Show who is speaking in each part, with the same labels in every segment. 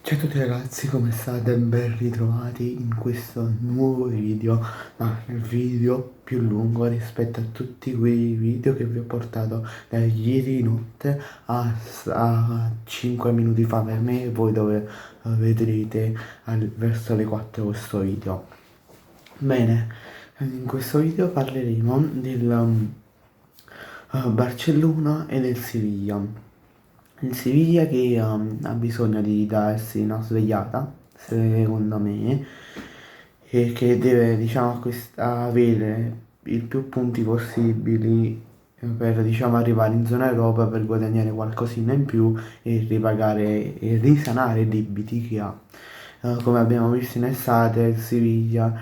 Speaker 1: Ciao a tutti ragazzi, come state? Ben ritrovati in questo nuovo video, il video più lungo rispetto a tutti quei video che vi ho portato da ieri notte a 5 minuti fa per me, e voi dove vedrete verso le 4 questo video. Bene, in questo video parleremo del Barcellona e del Siviglia. Il Siviglia che ha bisogno di darsi una svegliata, secondo me, e che deve, diciamo, avere il più punti possibili per, diciamo, arrivare in zona Europa per guadagnare qualcosina in più e ripagare e risanare i debiti che ha. Come abbiamo visto in estate, il Siviglia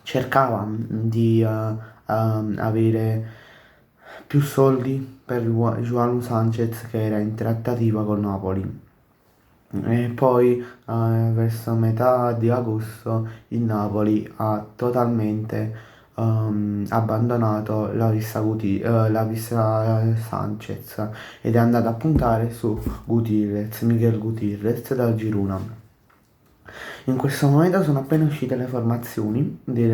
Speaker 1: cercava di avere più soldi per João Sanchez che era in trattativa con Napoli. E poi verso metà di agosto il Napoli ha totalmente abbandonato la vista Sanchez ed è andato a puntare su Miguel Gutierrez dal Girona. In questo momento sono appena uscite le formazioni di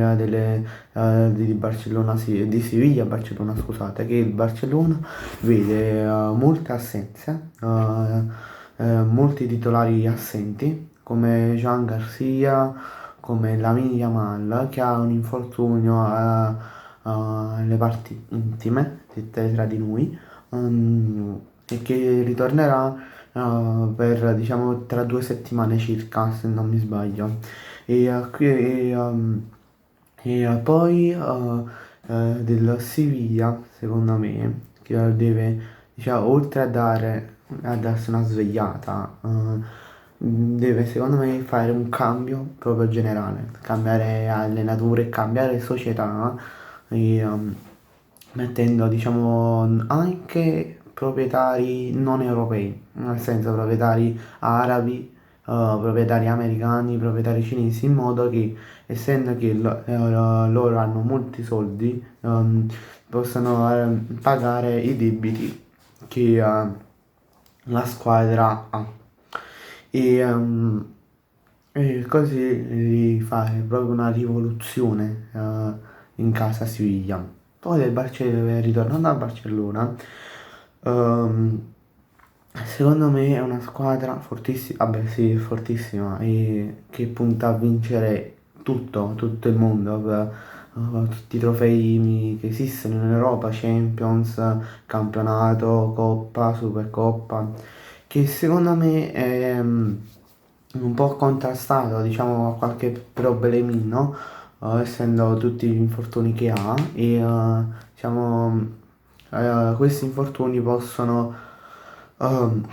Speaker 1: Barcellona, di Siviglia Barcellona, scusate, che il Barcellona vede molte assenze, molti titolari assenti, come Jean Garcia, come Lamine Yamal, che ha un infortunio alle parti intime, dette tra di noi, e che ritornerà per diciamo tra 2 settimane circa, se non mi sbaglio. E poi del Siviglia, secondo me, che deve, diciamo, oltre a darsi una svegliata, deve secondo me fare un cambio proprio generale, cambiare allenatore, cambiare società, e, mettendo diciamo anche proprietari non europei, nel senso proprietari arabi, proprietari americani, proprietari cinesi, in modo che essendo che loro hanno molti soldi, possono pagare i debiti che la squadra ha. E, e così di fare proprio una rivoluzione in casa Siviglia. Poi ritornando a Barcellona, ehm, secondo me è una squadra fortissima, vabbè sì, è fortissima, e che punta a vincere tutto il mondo, tutti i trofei che esistono in Europa, Champions, campionato, Coppa, Supercoppa, che secondo me è un po' contrastato, diciamo, qualche problemino, essendo tutti gli infortuni che ha, e diciamo, questi infortuni possono ehm,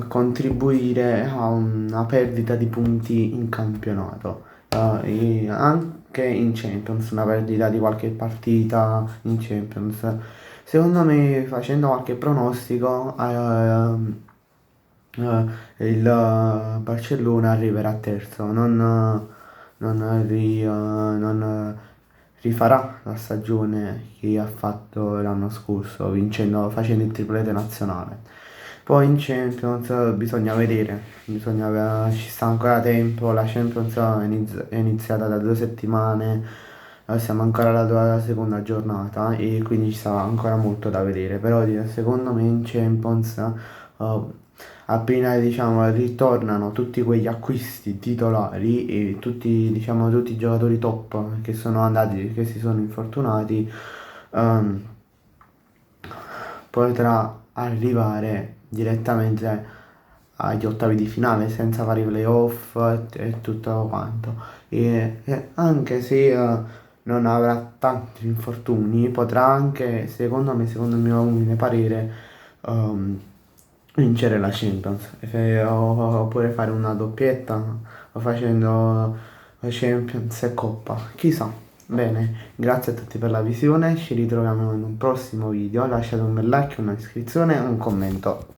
Speaker 1: contribuire a una perdita di punti in campionato, e anche in Champions, una perdita di qualche partita in Champions. Secondo me, facendo qualche pronostico, il Barcellona arriverà terzo, non rifarà la stagione che ha fatto l'anno scorso, facendo il triplete nazionale. Poi in Champions bisogna vedere, ci sta ancora tempo, la Champions è iniziata da 2 settimane, siamo ancora alla seconda giornata e quindi ci sarà ancora molto da vedere, però secondo me in Champions, appena diciamo ritornano tutti quegli acquisti titolari e tutti i giocatori top che sono andati, che si sono infortunati, ehm, potrà arrivare direttamente agli ottavi di finale senza fare i playoff e tutto quanto. E anche se non avrà tanti infortuni, potrà anche, secondo il mio umile parere, vincere la Champions, oppure fare una doppietta facendo Champions e Coppa, chissà. Bene, grazie a tutti per la visione, ci ritroviamo in un prossimo video, lasciate un bel like, una iscrizione e un commento.